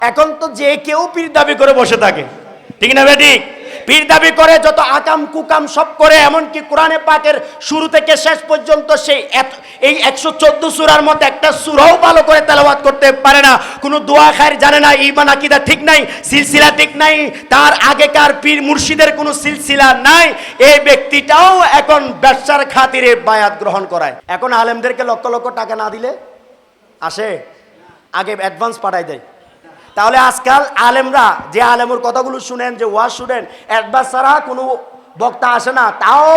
এখন তো যে কেউ পীর দাবি করে বসে থাকে, ঠিক না বেঠিক? পীর দাবি করে যত আকাম কুকাম সব করে, এমনকি কোরআনে পাকের শুরু থেকে শেষ পর্যন্ত সেই এই 114 সূরার মধ্যে একটা সূরাও ভালো করে তেলাওয়াত করতে পারে না, কোনো দোয়া খায়ের জানে না, ঈমান আকীদা ঠিক নাই, সিলসিলা ঠিক নাই, তার আগেকার পীর মুর্শিদের কোনো সিলসিলা নাই, এই ব্যক্তিটাও এখন ব্যবসার খাতিরে বায়াত গ্রহণ করায়। এখন আলেমদেরকে লক্ষ লক্ষ টাকা না দিলে আসে, আগে অ্যাডভান্স পাঠায় দেয়। তাহলে আজকাল আলেমরা যে আলেমের কথাগুলো শুনেন, যে ওয়াজ শুনেন, অ্যাডভান্স ছাড়া কোনো বক্তা আসে না, তাও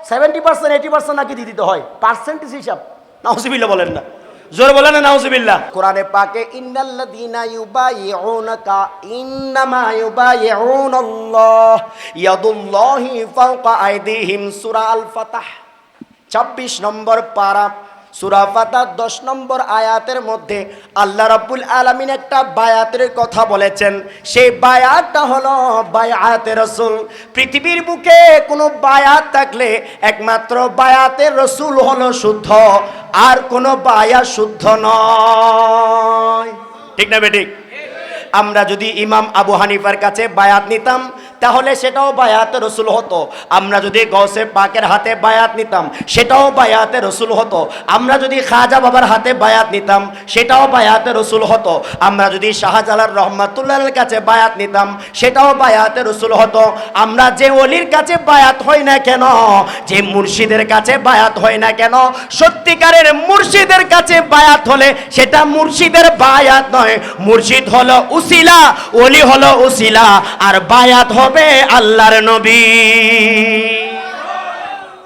70% 80% নাকি দিয়ে দিতে হয়, পার্সেন্টেজ হিসাব। নাউজুবিল্লাহ বলেন না, জোর বলেন না নাউজুবিল্লাহ। কোরআনে পাকে ইন্নাল্লাযীনা ইউবাইউনাকা ইন্নামা ইউবাইউনাল্লাহ ইয়াদুল্লাহি ফাওকা আইদিহিম, সূরা আল ফাতহ 26 নম্বর পারা, সূরা ফাতহ 10 নম্বর আয়াতের মধ্যে আল্লাহ রাব্বুল আলামিন একটা বায়াতের কথা বলেছেন। সেই বায়াতটা হলো বায়াতে রাসূল। পৃথিবীর বুকে কোনো বায়াত থাকলে একমাত্র বায়াতে রাসূল হলো শুদ্ধ, আর কোনো বায়াত শুদ্ধ নয়, ঠিক না বেঠিক? আমরা যদি ইমাম আবু হানিফার কাছে বায়াত নিতাম তাহলে সেটাও বায়াতে রসুল হতো। আমরা যদি গৌসে পাকের হাতে বায়াত নিতাম সেটাও বায়াতে রসুল হতো। আমরা যদি খাজা বাবার হাতে বায়াত নিতাম সেটাও বায়াতে রসুল হতো। আমরা যদি শাহজালাল রহমাতুল্লাহর কাছে বায়াত নিতাম সেটাও বায়াতে রসুল হতো। আমরা যে ওলির কাছে বায়াত হই না কেন, যে মুর্শিদের কাছে বায়াত হয় না কেন, সত্যিকারের মুর্শিদের কাছে বায়াত হলে সেটা মুর্শিদের বায়াত নয়, মুর্শিদ হলো উসিলা, ওলি হলো উসিলা, আর বায়াত হবে আল্লাহর নবী।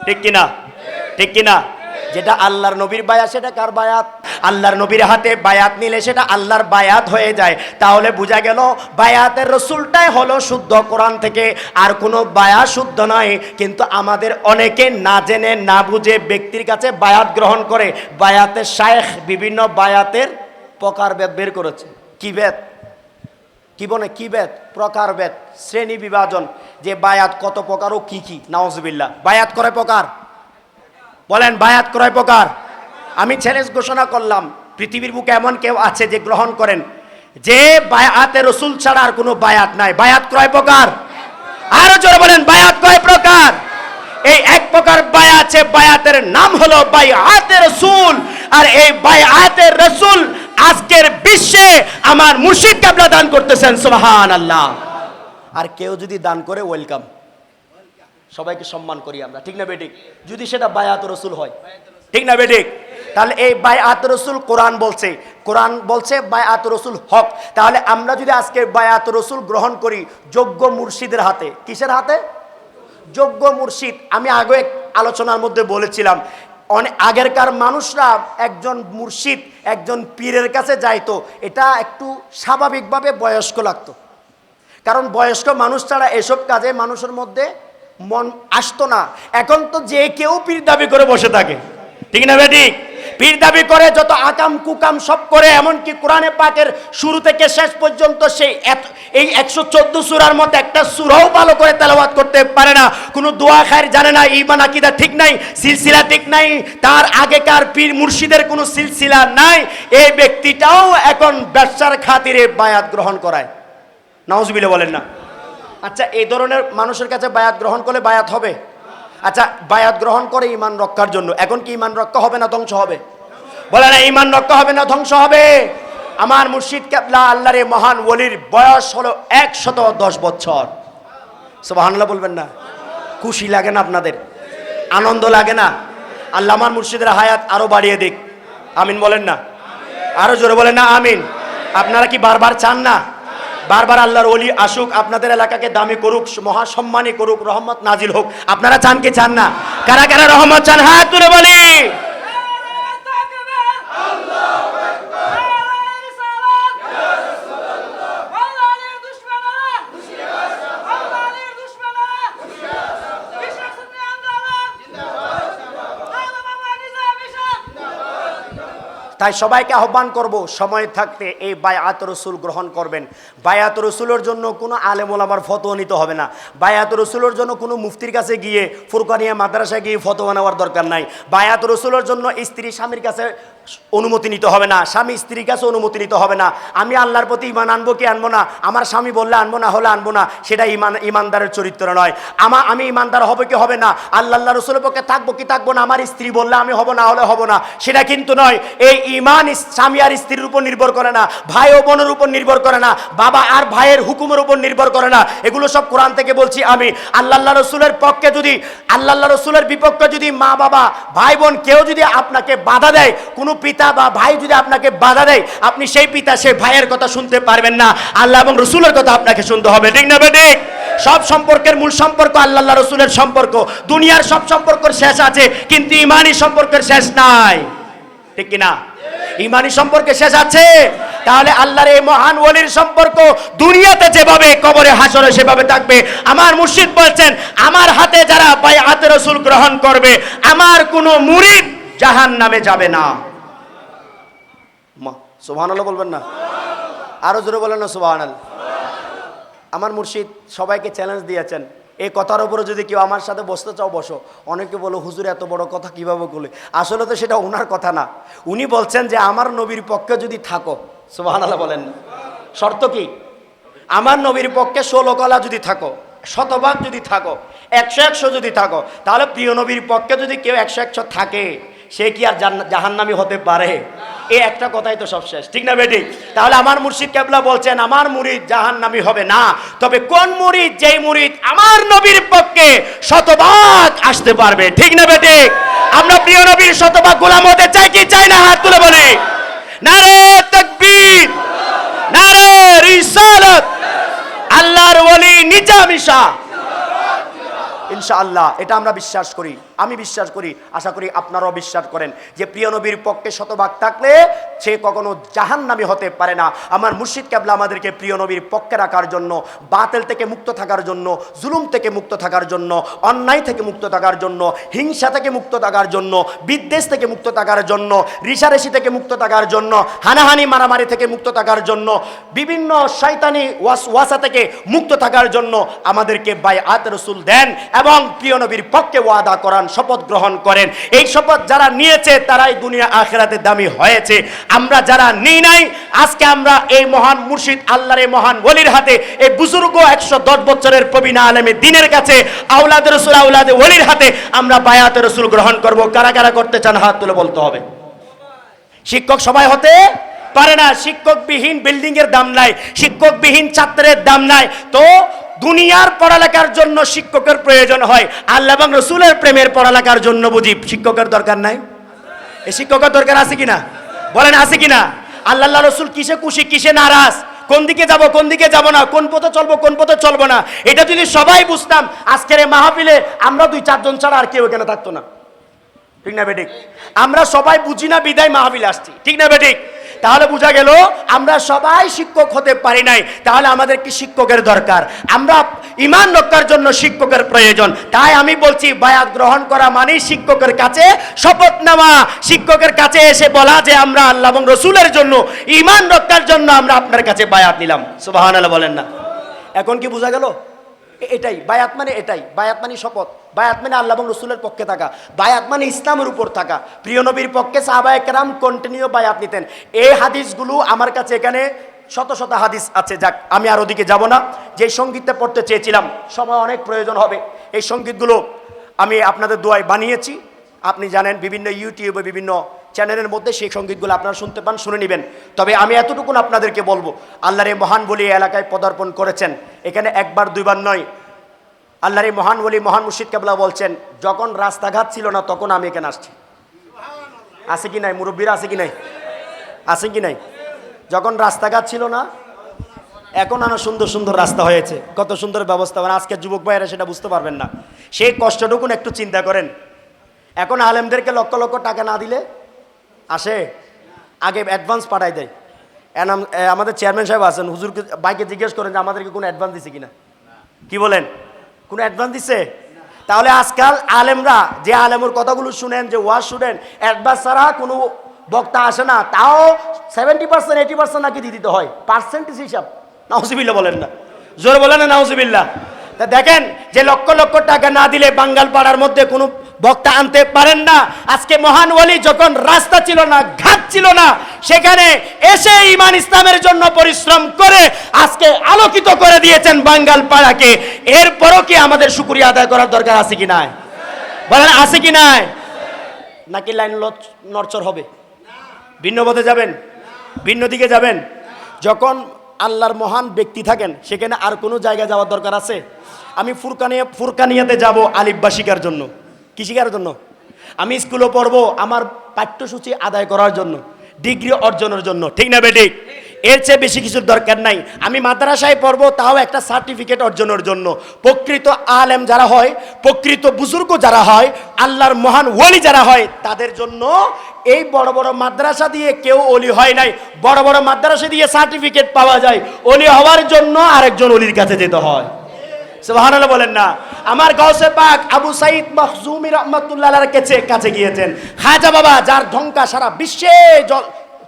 ঠিক কিনা? ঠিক কিনা? যেটা আল্লাহর নবীর বায়াত সেটা কার বায়াত? আল্লাহর নবীর হাতে বায়াত নিলে সেটা আল্লাহর বায়াত হয়ে যায়। তাহলে বোঝা গেল বায়াতের রসুলটাই হলো শুদ্ধ কোরআন থেকে, আর কোনো বায়াত শুদ্ধ নয়। কিন্তু আমাদের অনেকে না জেনে না বুঝে ব্যক্তির কাছে বায়াত গ্রহণ করে। বায়াতের শায়েখ বিভিন্ন বায়াতের প্রকারভেদ বের করেছে। কি ভেদ? কি বলে? কি ভেদ? প্রকারভেদ, শ্রেণী বিভাজন, যে বায়াত কত প্রকার ও কি কি। নাউজুবিল্লাহ। বায়াত কয় প্রকার? বলেন, বায়াত কয় প্রকার? আমি চ্যালেঞ্জ ঘোষণা করলাম, পৃথিবীর বুকে এমন কেউ আছে যে গ্রহণ করেন যে বায়াতে রসুল ছাড়া আর কোনো বায়াত নাই? বায়াত কয় প্রকার? আরো জোরে বলেন, বায়াত কয় প্রকার? এই এক প্রকার বায়াত আছে, বায়াতের নাম হলো বায়াতে রসুল। আর এই বায়াতে রসুল আজকের বিশ্বে আমার মুর্শিদ কেবলা দান করতেছেন, সুবহানাল্লাহ। আর কেউ যদি দান করে ওয়েলকাম, সবাইকে সম্মান করি আমরা, ঠিক না বেঠিক? যদি সেটা বায়াত রসুল হয়, ঠিক না বেঠিক? তাহলে এই বায়াত রসুল কোরআন বলছে, কোরআন বলছে বায়াত রসুল হক। তাহলে আমরা যদি আজকে বায়াত রসুল গ্রহণ করি যোগ্য মুর্শিদের হাতে, কিসের হাতে? যোগ্য মুর্শিদ। আমি আগে আলোচনার মধ্যে বলেছিলাম, অনেক আগেরকার মানুষরা একজন মুর্শিদ একজন পীরের কাছে যাইতো, এটা একটু স্বাভাবিকভাবে বয়স্ক লাগতো, কারণ বয়স্ক মানুষ ছাড়া এসব কাজে মানুষের মধ্যে মন আসতো না। এখন তো যে কেউ পীর দাবি করে বসে থাকে, ঠিক না বেঠিক? পীর দাবি করে যত আকাম কুকাম সব করে, এমনকি কোরআনে পাকের শুরু থেকে শেষ পর্যন্ত সেই এই 114 সূরার মধ্যে একটা সূরাও ভালো করে তেলাওয়াত করতে পারে না, কোনো দোয়া খায়ের জানে না, ঈমান আকীদা ঠিক নাই, সিলসিলা ঠিক নাই, তার আগেকার পীর মুর্শিদের কোনো সিলসিলা নাই, এই ব্যক্তিটাও এখন ব্যবসার খাতিরে বায়াত গ্রহণ করায়। নাউজুবিল্লাহ বলেন না। আচ্ছা, এই ধরনের মানুষের কাছে বায়াত গ্রহণ করলে বায়াত হবে? আচ্ছা, বায়াত গ্রহণ করে ইমান রক্ষার জন্য, এখন কি ইমান রক্ষা হবে না ধ্বংস হবে? বলে না, ইমান রক্ষা হবে না ধ্বংস হবে? আমার মুর্শিদ কেবলা আল্লাহর এই মহান ওলির বয়স হলো 110 বছর। সুবহানাল্লাহ বলবেন না? খুশি লাগে না আপনাদের? আনন্দ লাগে না? আল্লাহ আমার মুর্শিদের হায়াত আরো বাড়িয়ে দিক, আমিন বলেন না? আরো জোরে বলেন না আমিন? আপনারা কি বারবার চান না বারবার আল্লাহর ওলি আসুক, আপনাদের এলাকাকে দামি করুক, মহাসম্মানী করুক, রহমত নাজিল হোক? আপনারা চান কি চান না? কারা কারা রহমত চান হাত তুলে বলি। তাই সবাইকে আহ্বান করব, সময় থাকতে এই বায়াত রসুল গ্রহণ করবেন। বায়াত রসুলের জন্য কোনো আলেম ওলামার ফতোয়া নিতে হবে না। বায়াত রসুলের জন্য কোনো মুফতির কাছে গিয়ে, ফুরকানিয়া মাদ্রাসায় গিয়ে ফতোয়া নেওয়ার দরকার নাই। বায়াত রসুলের জন্য স্ত্রী স্বামীর কাছে অনুমতি নিতে হবে না, স্বামী স্ত্রীর কাছে অনুমতি নিতে হবে না। আমি আল্লাহর প্রতি ইমান আনবো কি আনবো না, আমার স্বামী বললে আনবো, না হলে আনবো না, সেটা ইমানদারের চরিত্র নয়। আমি ইমানদার হবে কি হবে না, আল্লাহ রসুলের পক্ষে থাকবো কি থাকবো না, আমার স্ত্রী বললে আমি হব, না হলে হব না, সেটা কিন্তু নয়। এই ইমান স্বামী আর স্ত্রীর উপর নির্ভর করে না, ভাই ও বোনের উপর নির্ভর করে না, বাবা আর ভাইয়ের হুকুমের উপর নির্ভর করে না। এগুলো সব কোরআন থেকে বলছি আমি। আল্লাহ রসুলের পক্ষে যদি, আল্লাহ রসুলের বিপক্ষে যদি মা বাবা ভাই বোন কেউ যদি আপনাকে বাধা দেয়, কোনো পিতা বা ভাই যদি আপনাকে বাধা দেয়, আপনি সেই পিতা সেই ভাইয়ের কথা শুনতে পারবেন না, আল্লাহ এবং রসুলের কথা আপনাকে শুনতে হবে। ঠিক না বেঠিক? সব সম্পর্কের মূল সম্পর্ক আল্লাহ রসুলের সম্পর্ক। দুনিয়ার সব সম্পর্কের শেষ আছে, কিন্তু ইমানি সম্পর্কের শেষ নাই। ঠিক কিনা? ইমানি সম্পর্কে শেষ আছে। তাহলে আল্লাহর এই মহান ওলির সম্পর্ক দুনিয়াতে যেভাবে, কবরে হাসরে সেভাবে থাকবে। আমার মুর্শিদ বলছেন, আমার হাতে যারা বায়াত রাসূল গ্রহণ করবে, আমার কোনো মুরিদ জাহান্নামে যাবে না। সুবহানাল্লাহ বলবেন না? আরো জোরে বলেন না সুবহানাল্লাহ। আমার মুর্শিদ সবাইকে চ্যালেঞ্জ দিয়েছেন, এই কথার উপরে যদি কেউ আমার সাথে বসতে চাও বসো। অনেকে বলো হুজুর এত বড় কথা কিভাবে বলে, আসলে তো সেটা ওনার কথা না। উনি বলছেন যে আমার নবীর পক্ষে যদি থাকো, সুবহানাল্লাহ বলেন না, শর্ত কি? আমার নবীর পক্ষে 16 কলা যদি থাকো, শতভাগ যদি থাকো, 100 যদি থাকো, তাহলে প্রিয় নবীর পক্ষে যদি কেউ 100 থাকে, সে কি আর জাহান্নামী হতে পারে? এই একটা কথাই তো সব শেষ। ঠিক না বেটি? তাহলে আমার মুর্শিদ কেবলা বলছেন, আমার মুরিদ জাহান্নামী হবে না। তবে কোন মুরিদ? যেই মুরিদ আমার নবীর পক্ষে শতভাগ আসতে পারবে। ঠিক না বেটি? আমরা প্রিয় নবীর শতভাগ গোলাম হতে চাই কি চাই না? হাত তুলে বলি। নারে তাকবীর, নারে রিসালাত। আল্লাহর ওলি নিজামিশা ইনশাআল্লাহ, এটা আমরা বিশ্বাস করি, আমি বিশ্বাস করি, আশা করি আপনারাও বিশ্বাস করেন যে প্রিয় নবীর পক্ষে শতভাগ থাকলে সে কখনো জাহান্নামী হতে পারে না। আমার মুর্শিদ কেবলা আমাদেরকে প্রিয় নবীর পক্ষে রাখার জন্য, বাতিল থেকে মুক্ত থাকার জন্য, জুলুম থেকে মুক্ত থাকার জন্য, অন্যায় থেকে মুক্ত থাকার জন্য, হিংসা থেকে মুক্ত থাকার জন্য, বিদ্বেষ থেকে মুক্ত থাকার জন্য, রিশারেশি থেকে মুক্ত থাকার জন্য, হানাহানি মারামারি থেকে মুক্ত থাকার জন্য, বিভিন্ন শয়তানি ওয়াসওয়াসা থেকে মুক্ত থাকার জন্য আমাদেরকে বায়াত রাসূল দেন এবং প্রিয় নবীর পক্ষে ওয়াদা করান, শপথ গ্রহণ করেন। এই শপথ যারা নিয়েছে তারাই দুনিয়া আখিরাতে দামি হয়েছে। আমরা যারা নিই নাই, আজকে আমরা এই মহান মুর্শিদ আল্লাহর এই মহান ওলির হাতে, এই বুজুর্গ 110 বছরের প্রবীণ আলেমে দ্বীনের কাছে, আওলাদ রাসূল আওলাদে ওলির হাতে আমরা বায়াত রাসূল গ্রহণ করব। কারা কারা করতে চান হাত তুলে বলতে হবে। শিক্ষক সবাই হতে পারে না, শিক্ষকবিহীন বিল্ডিং এর দাম নাই, শিক্ষকবিহীন ছাত্রের দাম নাই। তো দুনিয়ার পড়ালেখার জন্য শিক্ষকের প্রয়োজন হয়, আল্লাহ এবং রসুলের প্রেমের পড়ালেখার জন্য বুঝি শিক্ষকের দরকার নাই? এই শিক্ষকের দরকার আছে কিনা? বলেন আছে কিনা? আল্লাহ রসুল কিসে খুশি, কিসে নারাজ, কোন দিকে যাব কোন দিকে যাব না, কোন পথে চলবো কোন পথে চলবো না, এটা যদি সবাই বুঝতাম, আজকের এই মাহফিলে আমরা 2-4 জন ছাড়া আর কেউ এখানে থাকতো না। ঠিক না বেঠিক? আমরা সবাই বুঝি না বিদায় মাহফিলে আসছি। ঠিক না বেঠিক? তাহলে বোঝা গেল আমরা সবাই শিক্ষক হতে পারি নাই। তাহলে আমাদের কি শিক্ষকের দরকার? আমরা ঈমান রক্ষার জন্য শিক্ষকের প্রয়োজন। তাই আমি বলছি, বায়াত গ্রহণ করা মানে শিক্ষকের কাছে শপথ নেওয়া, শিক্ষকের কাছে এসে বলা যে আমরা আল্লাহ এবং রসুলের জন্য, ঈমান রক্ষার জন্য আমরা আপনার কাছে বায়াত নিলাম। সুবহানাল্লাহ বলেন না? এখন কি বোঝা গেল? এটাই বায়াত মানে, এটাই বায়াত মানে শপথ, বায়াত মানে আল্লাহ এবং রসুলের পক্ষে থাকা, বায়াত মানে ইসলামের উপর থাকা। প্রিয় নবীর পক্ষে সাহাবায়ে কেরাম কন্টিনিউ বায়াত নিতেন। এই হাদিসগুলো আমার কাছে এখানে শত শত হাদিস আছে। যাক, আমি আর ওদিকে যাব না। যে সঙ্গীতটা পড়তে চেয়েছিলাম, সময় অনেক প্রয়োজন হবে, এই সঙ্গীতগুলো আমি আপনাদের দোয়ায় বানিয়েছি। আপনি জানেন বিভিন্ন ইউটিউবে বিভিন্ন চ্যানেলের মধ্যে সেই সঙ্গীতগুলো আপনারা শুনতে পান, শুনে নেবেন। তবে আমি এতটুকুন আপনাদেরকে বলবো, আল্লাহর এই মহান বলি এলাকায় পদার্পণ করেছেন, এখানে একবার দুইবার নয়। আল্লাহর এই মহান বলি মহান মুর্শিদ কেবলা বলছেন, যখন রাস্তাঘাট ছিল না তখন আমি এখানে আসছি। আছে কি নাই? মুরব্বীরা আছে কি নাই? আছে কি নাই? যখন রাস্তাঘাট ছিল না, এখন আরো সুন্দর সুন্দর রাস্তা হয়েছে, কত সুন্দর ব্যবস্থা। মানে আজকের যুবক ভাইয়েরা সেটা বুঝতে পারবেন না। সেই কষ্টটুকুন একটু চিন্তা করেন। এখন আলেমদেরকে লক্ষ লক্ষ টাকা না দিলে আসে, আগে অ্যাডভান্স পাঠাই দেয়। আমাদের চেয়ারম্যান সাহেব আছেন, হুজুরকে বাইকে জিজ্ঞেস করেন যে আমাদেরকে কোনো অ্যাডভান্স দিছে কিনা। কি বলেন? কোনো অ্যাডভান্স দিছে? তাহলে আজকাল আলেমরা যে আলেমের কথাগুলো শুনেন, যে ওয়াজ শুনেন, অ্যাডভান্স ছাড়া কোনো বক্তা আসে না, তাও 70% 80% নাকি দিয়ে দিতে হয়, পার্সেন্টেজ হিসাব। নাউজুবিল্লাহ বলেন না, জোর বলেন না নাউজুবিল্লাহ। তা দেখেন যে লক্ষ লক্ষ টাকা না দিলে বাঙ্গাল পাড়ার মধ্যে কোনো বক্তা আনতে পারেন না। আজকে মহান ওলি যখন রাস্তা ছিল না, ঘাট ছিল না, সেখানে এসে ঈমান ইসলামের জন্য পরিশ্রম করে আজকে আলোকিত করে দিয়েছেন বাঙ্গাল পাড়াকে। এরপরও কি আমাদের শুকরিয়া আদায় করার দরকার আছে কি নাই? বলেন আছে কি নাই? নাকি লাইন নড়চড় হবে? ভিন্ন পথে যাবেন, ভিন্ন দিকে যাবেন? যখন আল্লাহর মহান ব্যক্তি থাকেন সেখানে আর কোনো জায়গায় যাওয়ার দরকার আছে? আমি ফুরকানিয়াতে যাব আলিফবা শিখার জন্য। কি শিখার জন্য? আমি স্কুলে পড়বো আমার পাঠ্যসূচি আদায় করার জন্য, ডিগ্রি অর্জনের জন্য, ঠিক না বেঠিক? এর চেয়ে বেশি কিছুর দরকার নাই। আমি মাদ্রাসায় পড়বো তাও একটা সার্টিফিকেট অর্জনের জন্য। প্রকৃত আলেম যারা হয়, প্রকৃত বুজুর্গ যারা হয়, আল্লাহর মহান ওলি যারা হয়, তাদের জন্য এই বড় বড় মাদ্রাসা দিয়ে কেউ ওলি হয় নাই। বড় বড় মাদ্রাসা দিয়ে সার্টিফিকেট পাওয়া যায়। ওলি হওয়ার জন্য আরেকজন ওলির কাছে যেতে হয়। সুবহানাল্লাহ বলেন না। আমার গাউসে পাক আবু সাঈদ মাখজুমি রাহমাতুল্লাহ আলাইহির কাছে গিয়েছেন খাজা বাবা, যার ঢঙ্কা সারা বিশ্বে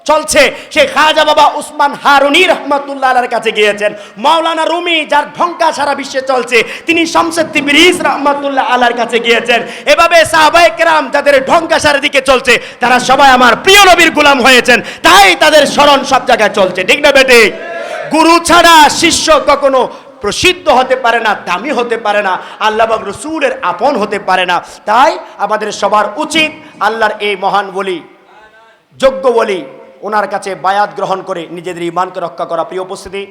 চলছে, সেই খাজা বাবা উসমান হারুনি রহমাতুল্লাহ আলাইহির কাছে গিয়েছেন। মাওলানা রুমি, যার ঢঙ্কা সারা বিশ্বে চলছে, তিনি শামসুত তিবরিজ রহমাতুল্লাহ আলাইহির কাছে গিয়েছেন। এভাবে সাহাবায়ে কেরাম যাদের ঢঙ্কা সারা দিকে চলছে, তারা সবাই আমার প্রিয় নবীর গোলাম হয়েছেন, তাই তাদের স্মরণ সব জায়গায় চলছে, ঠিক না বেটে? গুরু ছাড়া শিষ্য কখনো প্রসিদ্ধ হতে পারে না, দামি হতে পারে না, আল্লাহ এবং রসুলের আপন হতে পারে না। তাই আমাদের সবার উচিত আল্লাহর এই মহান বলি, যোগ্য বলি, ওনার কাছে বায়াত গ্রহণ করে নিজেদের ঈমানকে রক্ষা করা। প্রিয় উপস্থিতি,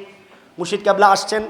মুর্শিদ কেবলা আসছেন।